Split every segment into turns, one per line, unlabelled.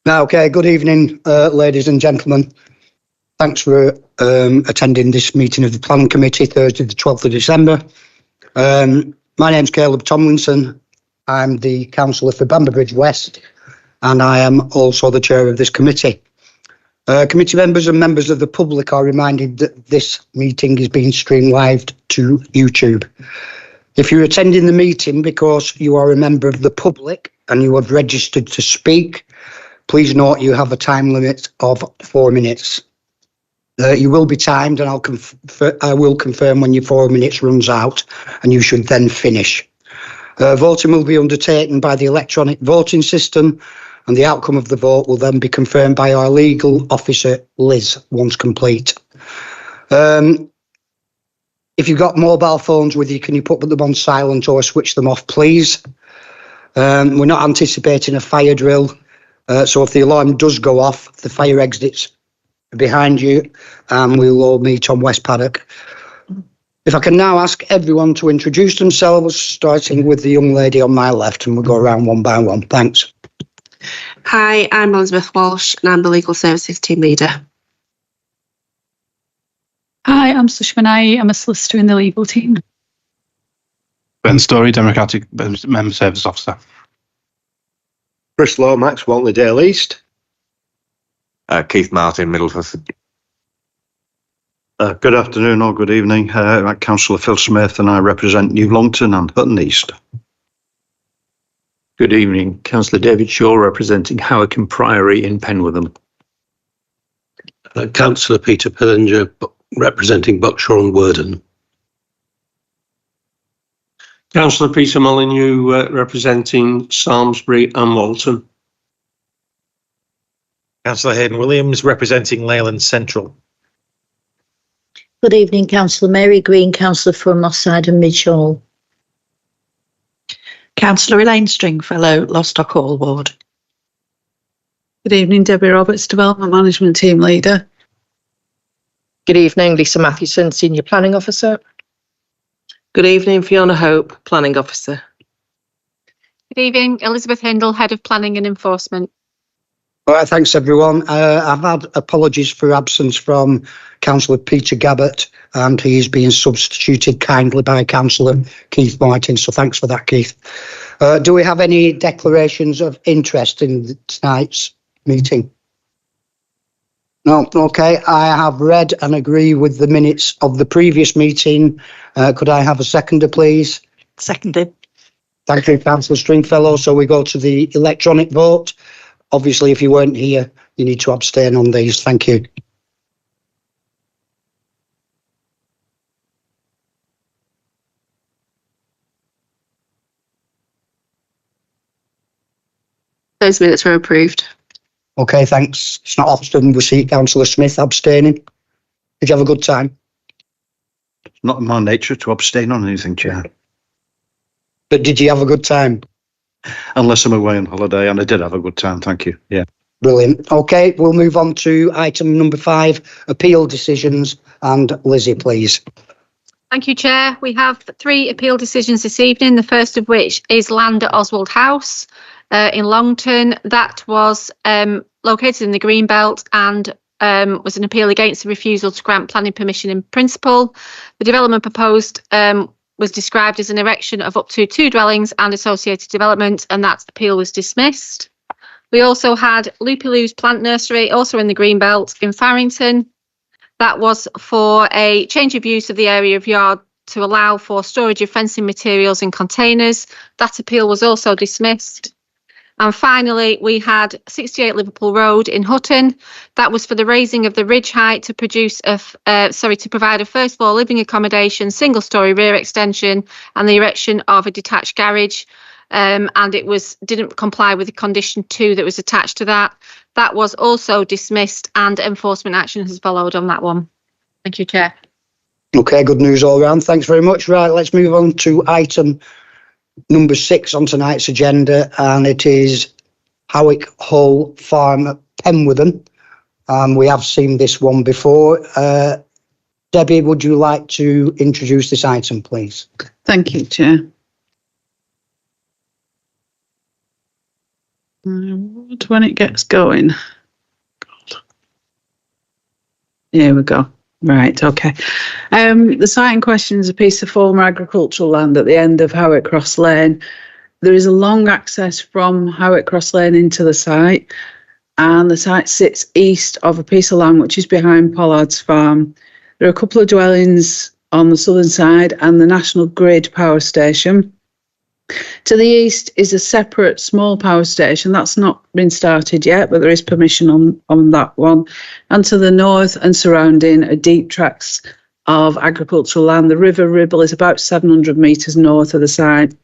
Okay, good evening, ladies and gentlemen. Thanks for attending this meeting of the Planning Committee, Thursday the 12th of December. My name's Caleb Tomlinson. I'm the councillor for Bamber West, and I am also the chair of this committee. Committee members and members of the public are reminded that this meeting is being streamed live to YouTube. If you're attending the meeting because you are a member of the public and you have registered to speak, please note you have a time limit of 4 minutes. You will be timed, and I will confirm when your 4 minutes runs out, and you should then finish. Voting will be undertaken by the electronic voting system, and the outcome of the vote will then be confirmed by our legal officer, Liz, once complete. If you've got mobile phones with you, can you put them on silent or switch them off, please? We're not anticipating a fire drill. So if the alarm does go off, the fire exits behind you, and we'll all meet on West Paddock. If I can now ask everyone to introduce themselves, starting with the young lady on my left, and we'll go around one by one. Thanks.
Hi, I'm Elizabeth Walsh, and I'm the Legal Services Team Leader.
Hi, I'm Sushma Nai. I'm a solicitor in the legal team.
Ben Story, Democratic Member Service Officer.
Chris Lomax, Whately-Dale East.
Keith Martin, Middleford.
Good afternoon or good evening. I'm Councillor Phil Smith, and I represent New Longton and Hutton East.
Good evening, Councillor David Shaw, representing Howick and Priory in Penwortham.
Councillor Peter Pillinger, representing Buckshire and Worden.
Councillor Peter Molyneux, representing Samlesbury and Walton.
Councillor Hayden Williams, representing Leyland Central.
Good evening, Councillor Mary Green, councillor for Moss Side and Midshall.
Councillor Elaine Stringfellow, Lostock Hall Ward.
Good evening, Debbie Roberts, Development Management Team Leader.
Good evening, Lisa Mathewson, Senior Planning Officer.
Good evening, Fiona Hope, Planning Officer.
Good evening, Elizabeth Hindle, Head of Planning and Enforcement.
All right, thanks everyone. I've had apologies for absence from Councillor Peter Gabbert, and he is being substituted kindly by Councillor Keith Martin, so thanks for that, Keith. Do we have any declarations of interest in tonight's meeting? No, okay. I have read and agree with the minutes of the previous meeting. Could I have a seconder, please?
Seconded.
Thank you, Councillor Stringfellow. So we go to the electronic vote. Obviously, if you weren't here, you need to abstain on these. Thank you.
Those minutes were approved.
Okay, thanks. It's not often we see Councillor Smith abstaining. Did you have a good time?
It's not in my nature to abstain on anything, Chair.
But did you have a good time?
Unless I'm away on holiday, and I did have a good time, thank you. Yeah.
Brilliant. Okay, we'll move on to item number 5, appeal decisions. And Lizzie, please.
Thank you, Chair. We have 3 appeal decisions this evening, the first of which is land at Oswald House in Longton. That was located in the Greenbelt and was an appeal against the refusal to grant planning permission in principle. The development proposed was described as an erection of up to 2 dwellings and associated development, and that appeal was dismissed. We also had Loopy Lou's Plant Nursery, also in the Greenbelt in Farrington. That was for a change of use of the area of yard to allow for storage of fencing materials in containers. That appeal was also dismissed. And finally, we had 68 Liverpool Road in Hutton. That was for the raising of the ridge height to to provide a first floor living accommodation, single story rear extension, and the erection of a detached garage. And it didn't comply with the condition 2 that was attached to that. That was also dismissed, and enforcement action has followed on that one. Thank you, Chair.
Okay, good news all round. Thanks very much. Right, let's move on to item number 6 on tonight's agenda, and it is Howick Hall Farm at Penwortham. We have seen this one before. Debbie, would you like to introduce this item, please?
Thank you, Chair. when it gets going. Here we go. Right, okay. The site in question is a piece of former agricultural land at the end of Howick Cross Lane. There is a long access from Howick Cross Lane into the site, and the site sits east of a piece of land which is behind Pollard's farm. There are a couple of dwellings on the southern side and the National Grid power station. To the east is a separate small power station. That's not been started yet, but there is permission on that one. And to the north and surrounding are deep tracts of agricultural land. The River Ribble is about 700 metres north of the site.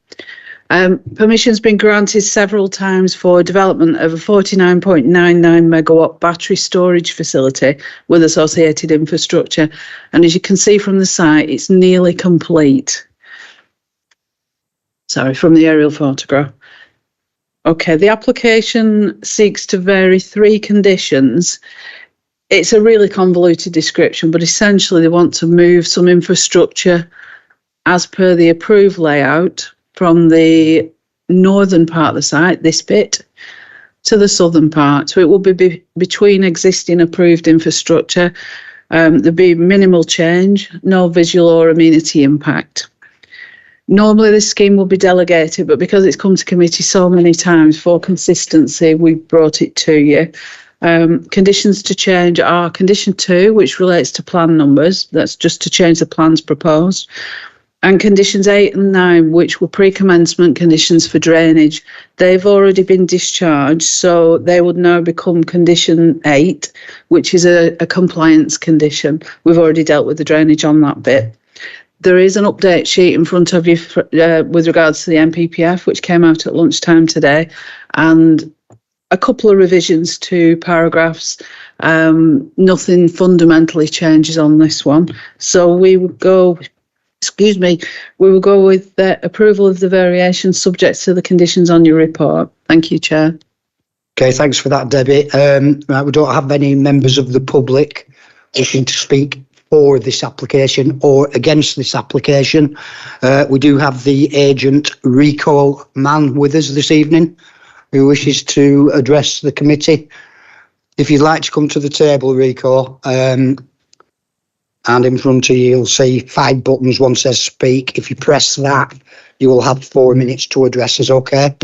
Permission's been granted several times for development of a 49.99 megawatt battery storage facility with associated infrastructure. And as you can see from the site, it's nearly complete. Sorry, from the aerial photograph. Okay, the application seeks to vary 3 conditions. It's a really convoluted description, but essentially they want to move some infrastructure as per the approved layout from the northern part of the site, this bit, to the southern part. So it will be between existing approved infrastructure. There'll be minimal change, no visual or amenity impact. Normally this scheme will be delegated, but because it's come to committee so many times for consistency, we've brought it to you. Conditions to change are condition 2, which relates to plan numbers. That's just to change the plans proposed. And conditions 8 and 9, which were pre-commencement conditions for drainage. They've already been discharged, so they would now become condition 8, which is a compliance condition. We've already dealt with the drainage on that bit. There is an update sheet in front of you with regards to the NPPF, which came out at lunchtime today, and a couple of revisions to paragraphs. Nothing fundamentally changes on this one. So we would go, we will go with the approval of the variation subject to the conditions on your report. Thank you, Chair.
Okay, thanks for that, Debbie. Right, we don't have any members of the public wishing to speak for this application or against this application. We do have the agent Rico Mann with us this evening, who wishes to address the committee. If you'd like to come to the table, Rico, and in front of you, you'll see 5 buttons. One says speak. If you press that, you will have 4 minutes to address us, okay?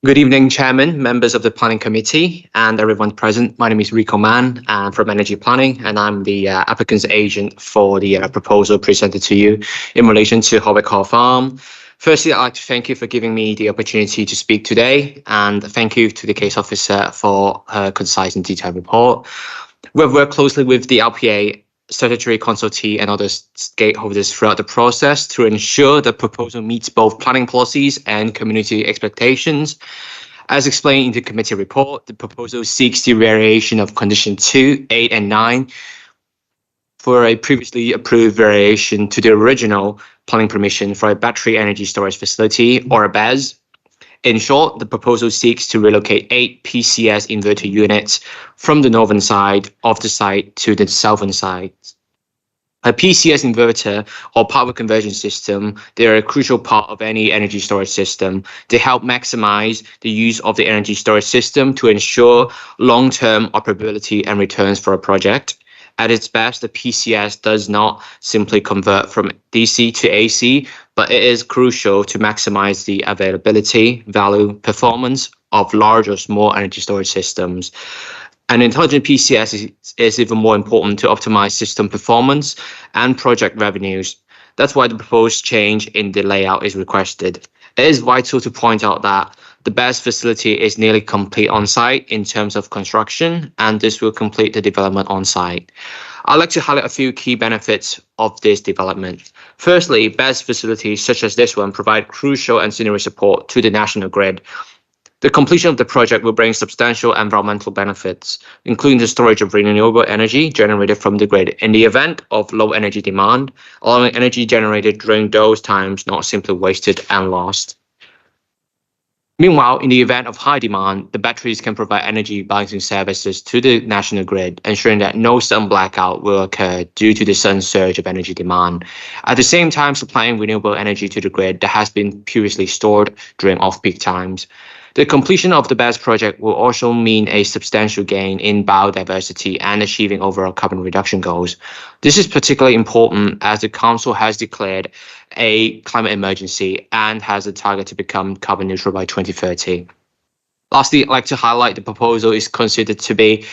Good evening, Chairman, members of the Planning Committee, and everyone present. My name is Rico Mann. I'm from Energy Planning, and I'm the applicant's agent for the proposal presented to you in relation to Howick Hall Farm. Firstly, I'd like to thank you for giving me the opportunity to speak today, and thank you to the case officer for her concise and detailed report. We've worked closely with the LPA, statutory consultee and other stakeholders throughout the process to ensure the proposal meets both planning policies and community expectations. As explained in the committee report, the proposal seeks the variation of condition 2, 8 and 9 for a previously approved variation to the original planning permission for a battery energy storage facility, or a BESS. In short, the proposal seeks to relocate 8 PCS inverter units from the northern side of the site to the southern side. A PCS inverter or power conversion system, they are a crucial part of any energy storage system. They help maximize the use of the energy storage system to ensure long-term operability and returns for a project. At its best, the PCS does not simply convert from DC to AC, but it is crucial to maximize the availability, value, performance of large or small energy storage systems. An intelligent PCS is even more important to optimize system performance and project revenues. That's why the proposed change in the layout is requested. It is vital to point out that the BESS facility is nearly complete on site in terms of construction, and this will complete the development on site. I'd like to highlight a few key benefits of this development. Firstly, BESS facilities such as this one provide crucial ancillary support to the national grid. The completion of the project will bring substantial environmental benefits, including the storage of renewable energy generated from the grid in the event of low energy demand, allowing energy generated during those times not simply wasted and lost. Meanwhile, in the event of high demand, the batteries can provide energy balancing services to the national grid, ensuring that no sudden blackout will occur due to the sudden surge of energy demand. At the same time, supplying renewable energy to the grid that has been previously stored during off-peak times. The completion of the BESS project will also mean a substantial gain in biodiversity and achieving overall carbon reduction goals. This is particularly important as the Council has declared a climate emergency and has a target to become carbon neutral by 2030. Lastly, I'd like to highlight the proposal is considered to be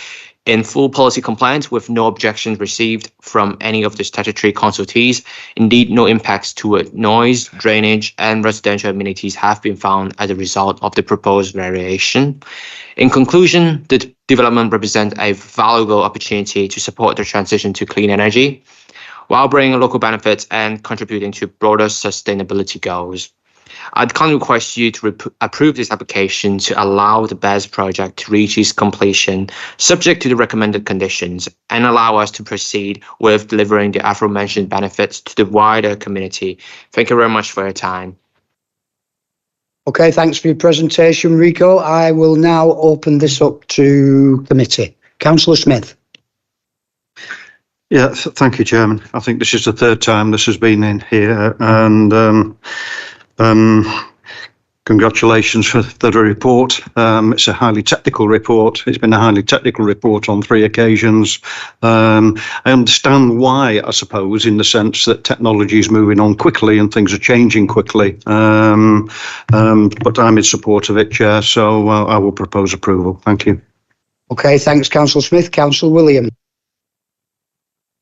in full policy compliance with no objections received from any of the statutory consultees. Indeed, no impacts to noise, drainage, and residential amenities have been found as a result of the proposed variation. In conclusion, the development represents a valuable opportunity to support the transition to clean energy, while bringing local benefits and contributing to broader sustainability goals. I'd kindly request you to approve this application to allow the BESS project to reach its completion, subject to the recommended conditions, and allow us to proceed with delivering the aforementioned benefits to the wider community. Thank you very much for your time.
Okay, thanks for your presentation, Rico. I will now open this up to committee. Councillor Smith.
Yeah, thank you, Chairman. I think this is the third time this has been in here, and congratulations for the report. It's a highly technical report. It's been a highly technical report on 3 occasions. I understand why, I suppose, in the sense that technology is moving on quickly and things are changing quickly. But I'm in support of it, Chair, so I will propose approval. Thank you.
Okay, thanks, Councillor Smith. Councillor Williams.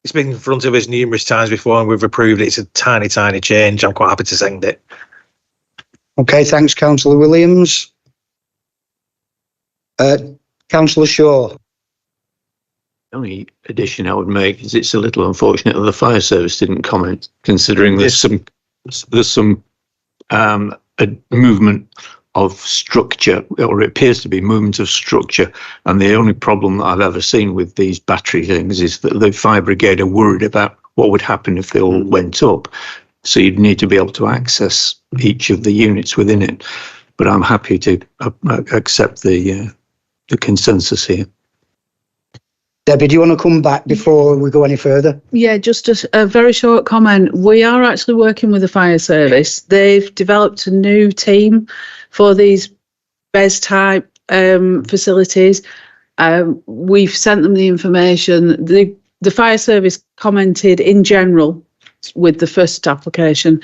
It's been in front of us numerous times before and we've approved it. It's a tiny, tiny change. I'm quite happy to send it.
Okay, thanks, Councillor Williams. Councillor Shaw.
The only addition I would make is it's a little unfortunate that the fire service didn't comment, considering there's some a movement of structure, or it appears to be movement of structure. And the only problem that I've ever seen with these battery things is that the fire brigade are worried about what would happen if they all went up. So you'd need to be able to access each of the units within it. But I'm happy to accept the consensus here.
Debbie, do you want to come back before we go any further?
Yeah, just a very short comment. We are actually working with the fire service. They've developed a new team for these BESS type facilities. We've sent them the information. The fire service commented in general with the first application.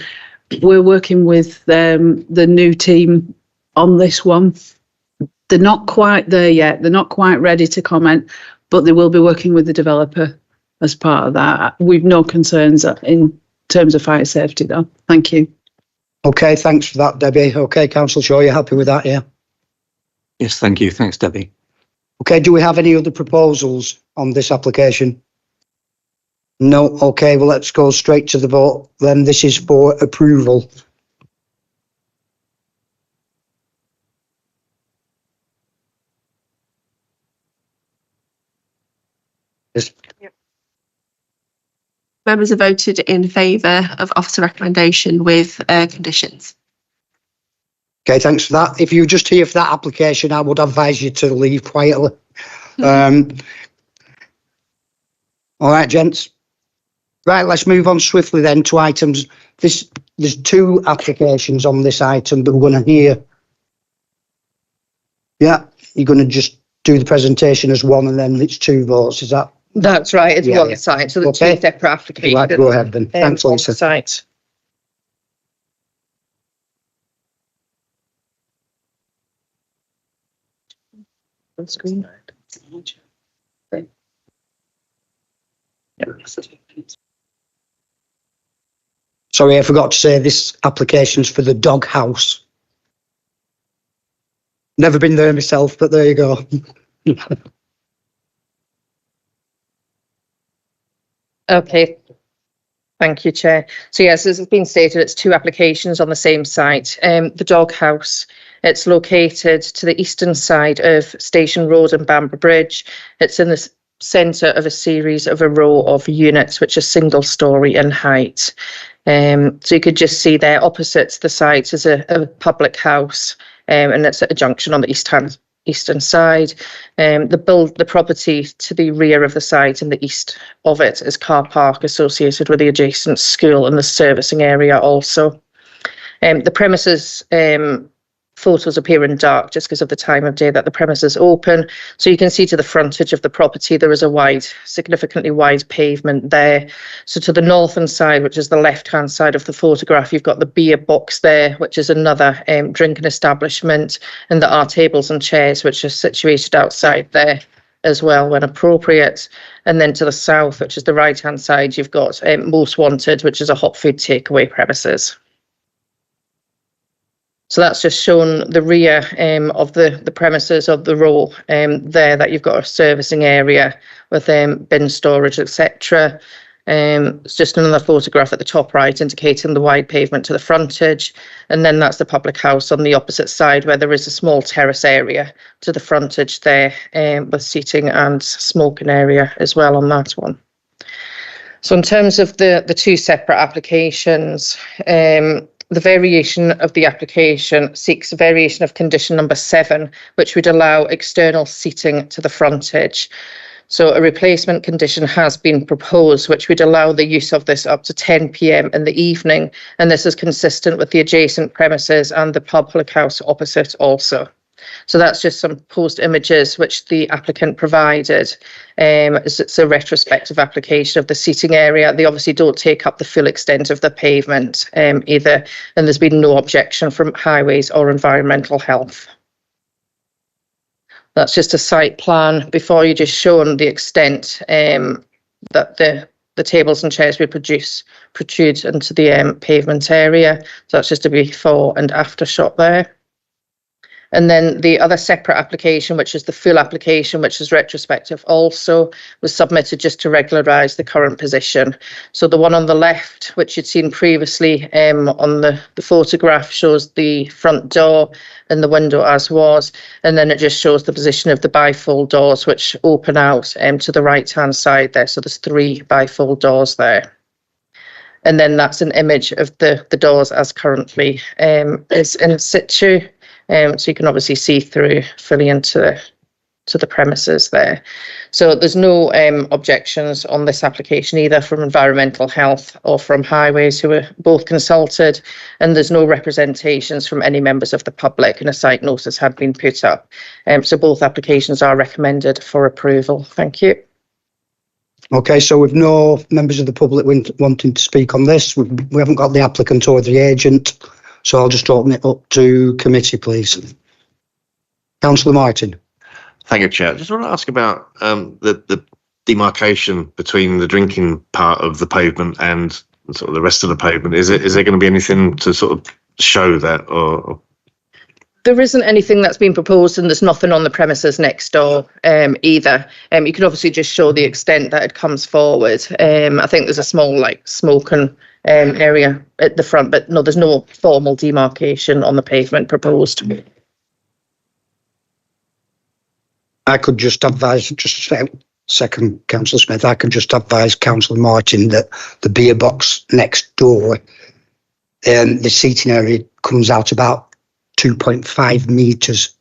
We're working with the new team on this one. They're not quite there yet. They're not quite ready to comment, but they will be working with the developer as part of that. We've no concerns in terms of fire safety, though. Thank you.
Okay, thanks for that, Debbie. Okay, Councillor Shaw, you're happy with that, yeah?
Yes, thank you. Thanks, Debbie.
Okay, do we have any other proposals on this application? No. Okay, well, let's go straight to the vote. Then this is for approval. Yes.
Yep. Members have voted in favour of officer recommendation with conditions.
Okay, thanks for that. If you just here for that application, I would advise you to leave quietly. All right, gents. Right, let's move on swiftly then to items. There's 2 applications on this item that we're going to hear. Yeah, you're going to just do the presentation as one and then it's 2 votes, is that?
That's right, it's one site, so the 2 separate applications.
Right, go ahead then. Thanks, Lisa.
Site. On screen.
Sorry, I forgot to say this application's for the dog house. Never been there myself, but there you go.
Okay. Thank you, Chair. So yes, as has been stated, it's 2 applications on the same site. The dog house, it's located to the eastern side of Station Road and Bamber Bridge. It's in the centre of a series of a row of units, which are single storey in height. So you could just see there opposite the site is a public house. and it's at a junction on the eastern side. The property to the rear of the site and the east of it is car park associated with the adjacent school and the servicing area also. The premises photos appear in dark just because of the time of day that the premises open. So you can see to the frontage of the property, there is a significantly wide pavement there. So to the northern side, which is the left-hand side of the photograph, you've got the beer box there, which is another drinking establishment, and there are tables and chairs which are situated outside there as well when appropriate. And then to the south, which is the right-hand side, you've got Most Wanted, which is a hot food takeaway premises. So that's just shown the rear of the premises of the row there, that you've got a servicing area with bin storage, etc. It's just another photograph at the top right indicating the wide pavement to the frontage. And then that's the public house on the opposite side, where there is a small terrace area to the frontage there with seating and smoking area as well on that one. So in terms of the two separate applications, the variation of the application seeks a variation of condition number 7, which would allow external seating to the frontage. So a replacement condition has been proposed, which would allow the use of this up to 10 p.m. in the evening. And this is consistent with the adjacent premises and the public house opposite also. So that's just some post images which the applicant provided. It's a retrospective application of the seating area. They obviously don't take up the full extent of the pavement either, and there's been no objection from Highways or Environmental Health. That's just a site plan before you, just shown the extent that the tables and chairs we protrude into the pavement area. So that's just a before and after shot there. And then the other separate application, which is the full application, which is retrospective also, was submitted just to regularise the current position. So the one on the left, which you'd seen previously on the photograph, shows the front door and the window as was. And then it just shows the position of the bifold doors, which open out to the right-hand side there. So there's 3 bifold doors there. And then that's an image of the doors as currently is in situ. So you can obviously see through fully into the premises there. So there's no objections on this application either from Environmental Health or from Highways, who were both consulted, and there's no representations from any members of the public, and a site notice had been put up. So both applications are recommended for approval. Thank you.
Okay, so with no members of the public wanting to speak on this, we haven't got the applicant or the agent. So I'll just open it up to committee, please. Councillor Martin.
Thank you, Chair. I just want to ask about the demarcation between the drinking part of the pavement and sort of the rest of the pavement. Is there going to be anything to sort of show that, or?
There isn't anything that's been proposed, and there's nothing on the premises next door either. You can obviously just show the extent that it comes forward. I think there's a small smoking area at the front, but no, there's no formal demarcation on the pavement proposed.
I could just advise, just a second, Councillor Smith, I could just advise Councillor Martin that the beer box next door, the seating area comes out about 2.5 metres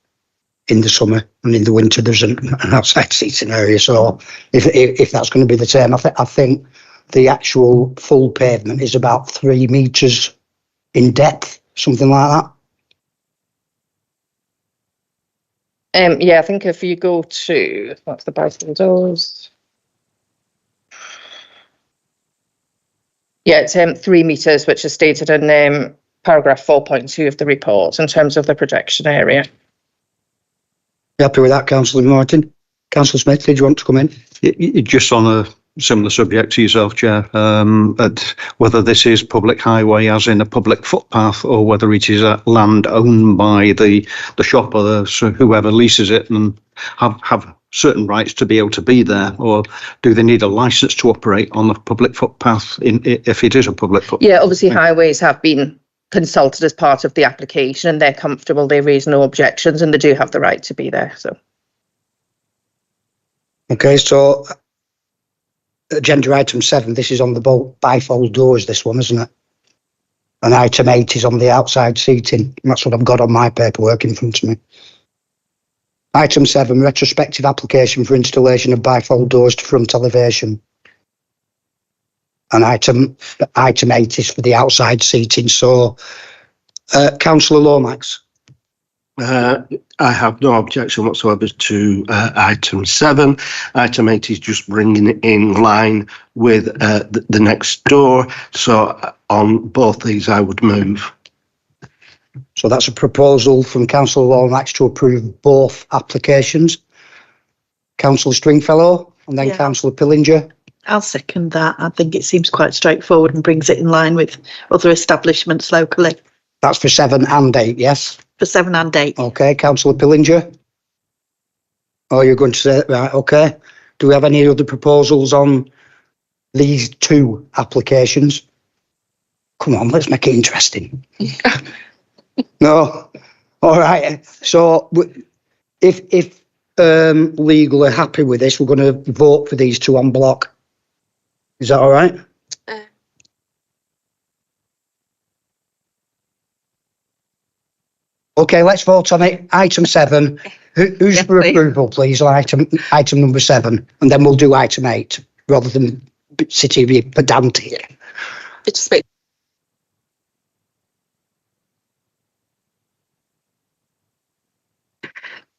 in the summer, and in the winter there's an outside seating area. So if that's going to be the same, I think the actual full pavement is about 3 metres in depth, something like that.
Yeah, I think if you go to, that's the bicycle doors. Yeah, it's 3 metres, which is stated in paragraph 4.2 of the report in terms of the projection area.
You happy with that, Councillor Martin? Councillor Smith, did you want to come in?
Just on a similar subject to yourself, Chair, at whether this is public highway as in a public footpath, or whether it is a land owned by the shop or whoever leases it and have certain rights to be able to be there, or do they need a licence to operate on the public footpath if it is a public footpath?
Yeah, obviously Highways have been consulted as part of the application, and they're comfortable, they raise no objections, and they do have the right to be there. So
okay, so agenda item 7, this is on the bifold doors, this one, isn't it? And item 8 is on the outside seating. That's what I've got on my paperwork in front of me. Item 7, retrospective application for installation of bifold doors to front elevation. And item 8 is for the outside seating. So, Councillor Lomax.
I have no objection whatsoever to item 7. Item 8 is just bringing it in line with the next door. So on both these, I would move.
So that's a proposal from Councillor Lomax to approve both applications. Councillor Stringfellow and then Councillor Pillinger.
I'll second that. I think it seems quite straightforward and brings it in line with other establishments locally.
That's for 7 and 8, yes?
For 7 and 8.
Okay, Councillor Pillinger. Oh, you're going to say, right, okay. Do we have any other proposals on these 2 applications? Come on, let's make it interesting. No? All right. So if legal are happy with this, we're going to vote for these 2 en bloc. Is that all right? Okay, let's vote on it. Item 7. Who's for approval, please, on item number 7? And then we'll do item 8, rather than sitting here pedantic.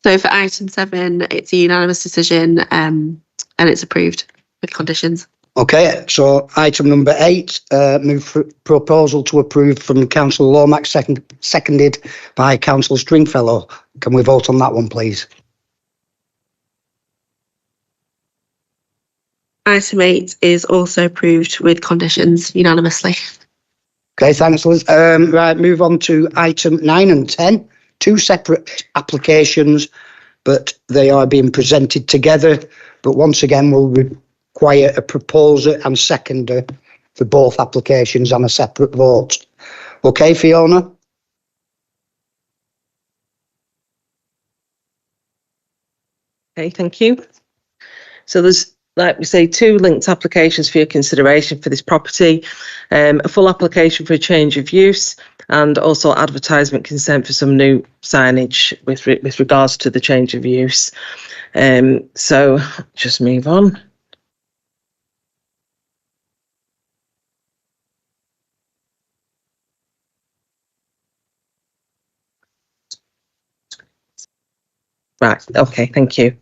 So for item 7, it's a unanimous decision and it's approved with conditions.
Okay, so item number 8, move for proposal to approve from Councillor Lomax, seconded by Councillor Stringfellow. Can we vote on that one, please?
Item 8 is also approved with conditions unanimously.
Okay, thanks, Liz. Right, move on to item 9 and 10, 2 separate applications, but they are being presented together. But once again, we'll require a proposer and seconder for both applications on a separate vote. Okay, Fiona?
Okay, thank you. So there's, like we say, 2 linked applications for your consideration for this property, a full application for a change of use and also advertisement consent for some new signage with regards to the change of use. So just move on. Right, okay, thank you.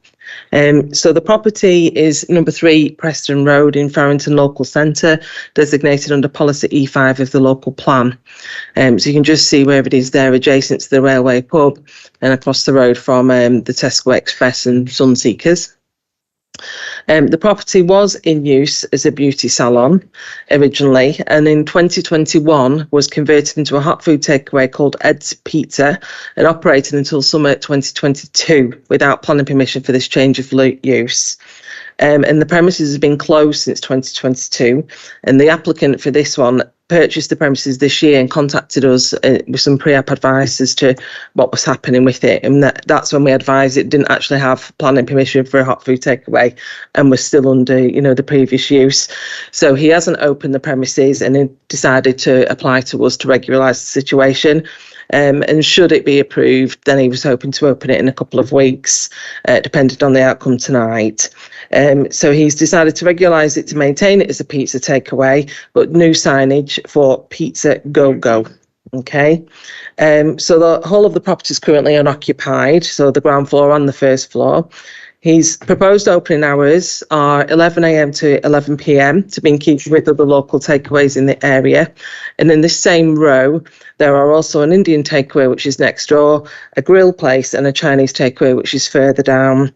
So the property is number 3 Preston Road in Farrington Local Centre, designated under policy E5 of the local plan. So you can just see where it is there, adjacent to the railway pub and across the road from the Tesco Express and Sunseekers. The property was in use as a beauty salon originally, and in 2021 was converted into a hot food takeaway called Ed's Pizza and operated until summer 2022 without planning permission for this change of use. And the premises have been closed since 2022, and the applicant for this one purchased the premises this year and contacted us with some pre-app advice as to what was happening with it, and that's when we advised it didn't actually have planning permission for a hot food takeaway and was still under, you know, the previous use. So he hasn't opened the premises and he decided to apply to us to regularise the situation. And should it be approved, then he was hoping to open it in a couple of weeks, depending on the outcome tonight. So he's decided to regulise it to maintain it as a pizza takeaway, but new signage for Pizza Go Go. Okay, so the whole of the property is currently unoccupied, so the ground floor and the first floor. His proposed opening hours are 11 a.m. to 11 p.m. to be in keeping with other local takeaways in the area. And in this same row, there are also an Indian takeaway, which is next door, a grill place and a Chinese takeaway, which is further down.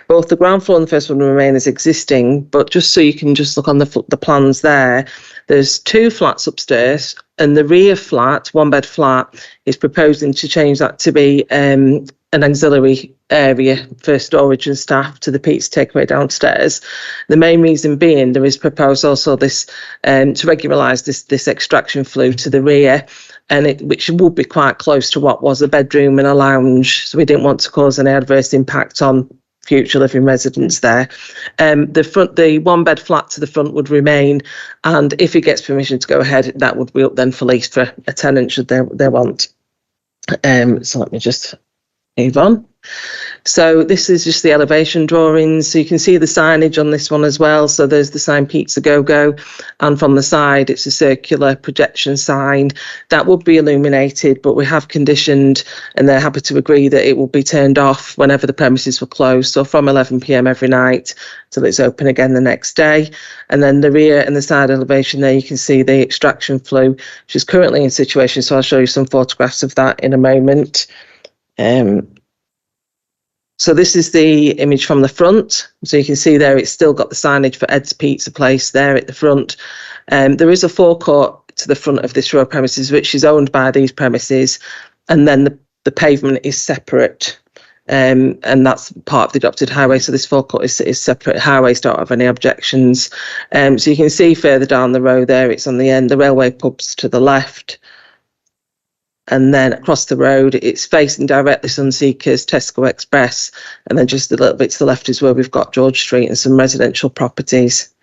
Both the ground floor and the first one remain as existing, but just so you can just look on the plans there, there's 2 flats upstairs, and the rear flat, 1-bed flat, is proposing to change that to be an auxiliary area for storage and staff to the pizza takeaway downstairs. The main reason being there is proposed also this to regularise this extraction flue to the rear, and which would be quite close to what was a bedroom and a lounge. So we didn't want to cause any adverse impact on future living residents there. The 1-bed flat to the front would remain, and if he gets permission to go ahead, that would be up then for lease for a tenant should they want. So let me just move on. So this is just the elevation drawings. So you can see the signage on this one as well. So there's the sign Pizza Go Go, and from the side it's a circular projection sign that would be illuminated, but we have conditioned and they're happy to agree that it will be turned off whenever the premises were closed. So from 11 p.m. every night till it's open again the next day. And then the rear and the side elevation there, you can see the extraction flue, which is currently in situation. So I'll show you some photographs of that in a moment. So this is the image from the front. So you can see there it's still got the signage for Ed's Pizza Place there at the front. There is a forecourt to the front of this row of premises, which is owned by these premises. And then the pavement is separate. And that's part of the adopted highway. So this forecourt is separate. Highways don't have any objections. So you can see further down the road there, it's on the end, the railway pub's to the left. And then across the road, it's facing directly Sunseekers, Tesco Express, and then just a little bit to the left is where we've got George Street and some residential properties.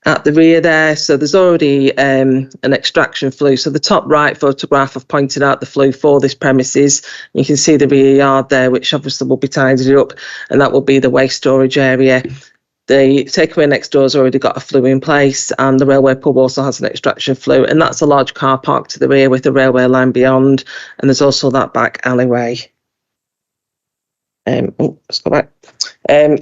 At the rear there, so there's already an extraction flue. So the top right photograph, I've pointed out the flue for this premises. You can see the rear yard there, which obviously will be tidied up, and that will be the waste storage area. The takeaway next door has already got a flue in place, and the railway pub also has an extraction flue, and that's a large car park to the rear with the railway line beyond, and there's also that back alleyway. Let's go back.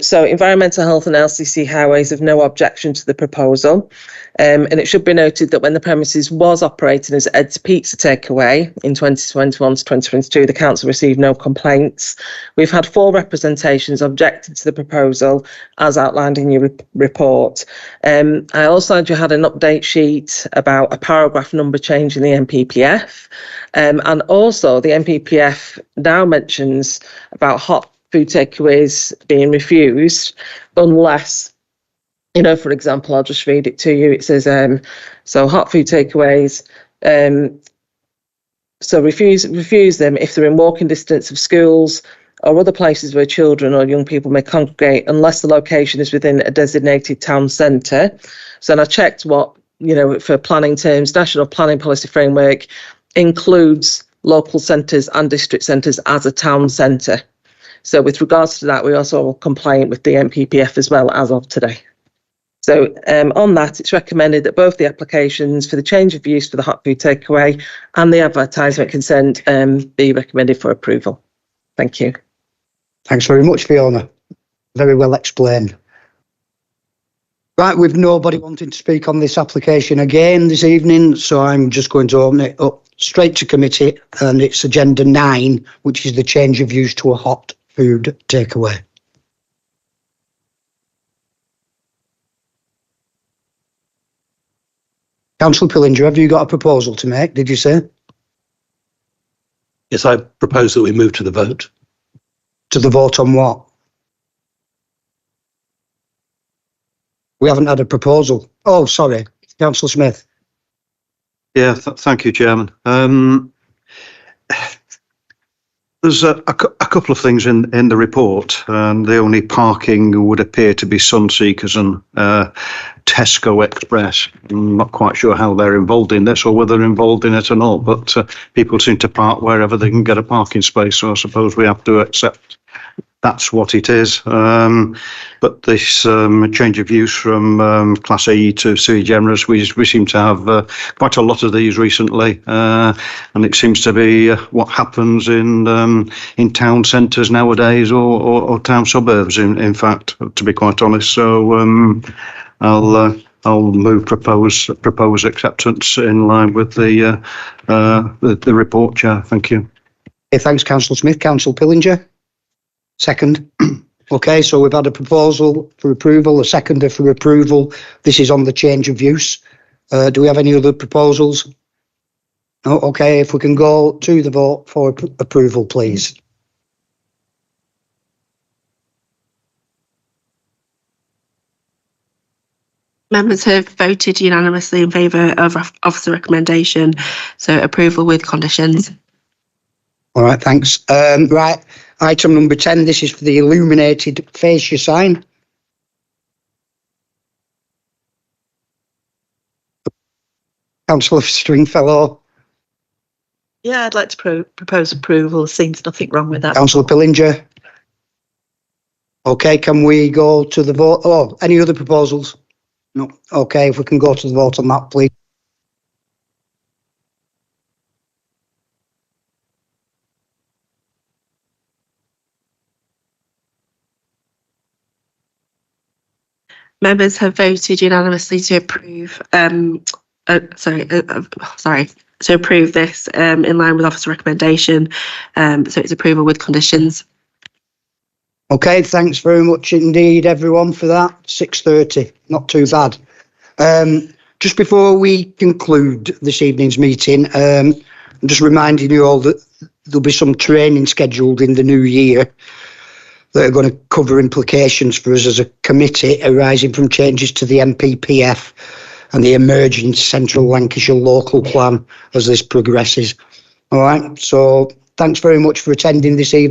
So Environmental Health and LCC Highways have no objection to the proposal. And it should be noted that when the premises was operating as Ed's Pizza Takeaway in 2021 to 2022, the council received no complaints. We've had 4 representations objected to the proposal as outlined in your report. I also had an update sheet about a paragraph number change in the NPPF. And also the NPPF now mentions about hot food takeaways being refused unless, you know, for example, I'll just read it to you. It says, so hot food takeaways, so refuse them if they're in walking distance of schools or other places where children or young people may congregate unless the location is within a designated town centre. So then I checked what, you know, for planning terms, National Planning Policy Framework includes local centres and district centres as a town centre. So with regards to that, we also are compliant with the NPPF as well as of today. So on that, it's recommended that both the applications for the change of use for the hot food takeaway and the advertisement consent be recommended for approval. Thank you.
Thanks very much, Fiona. Very well explained. Right, with nobody wanting to speak on this application again this evening, so I'm just going to open it up straight to committee, and it's agenda 9, which is the change of use to a hot food takeaway. Councillor Pillinger, have you got a proposal to make, did you say?
Yes, I propose that we move to the vote.
To the vote on what? We haven't had a proposal. Oh, sorry. Councillor Smith.
Yeah, thank you, Chairman. There's a couple of things in the report. The only parking would appear to be Sunseekers and Tesco Express. I'm not quite sure how they're involved in this or whether they're involved in it or not, but people seem to park wherever they can get a parking space, so I suppose we have to accept that's what it is. But this change of use from Class E to sui generis, we seem to have quite a lot of these recently, and it seems to be what happens in town centres nowadays, or town suburbs. In fact, to be quite honest, so I'll move propose acceptance in line with the report, Chair. Thank you.
Okay, thanks, Councillor Smith. Councillor Pillinger. Second. Okay, so we've had a proposal for approval, a seconder for approval. This is on the change of use. Do we have any other proposals? No. Okay, if we can go to the vote for approval, please.
Members have voted unanimously in favour of the recommendation, so approval with conditions.
All right, thanks. Right, Item number 10, this is for the illuminated fascia sign. Councillor Stringfellow,
Yeah, I'd like to propose approval. There seems nothing wrong with that.
Councillor Pillinger. Okay, can we go to the vote? Oh, any other proposals? No. Okay, if we can go to the vote on that, please.
Members have voted unanimously to approve. To approve this in line with officer recommendation. So it's approval with conditions.
Okay, thanks very much indeed, everyone, for that. 6:30, not too bad. Just before we conclude this evening's meeting, I'm just reminding you all that there'll be some training scheduled in the new year that are going to cover implications for us as a committee arising from changes to the MPPF and the emerging Central Lancashire local plan as this progresses. All right, so thanks very much for attending this evening.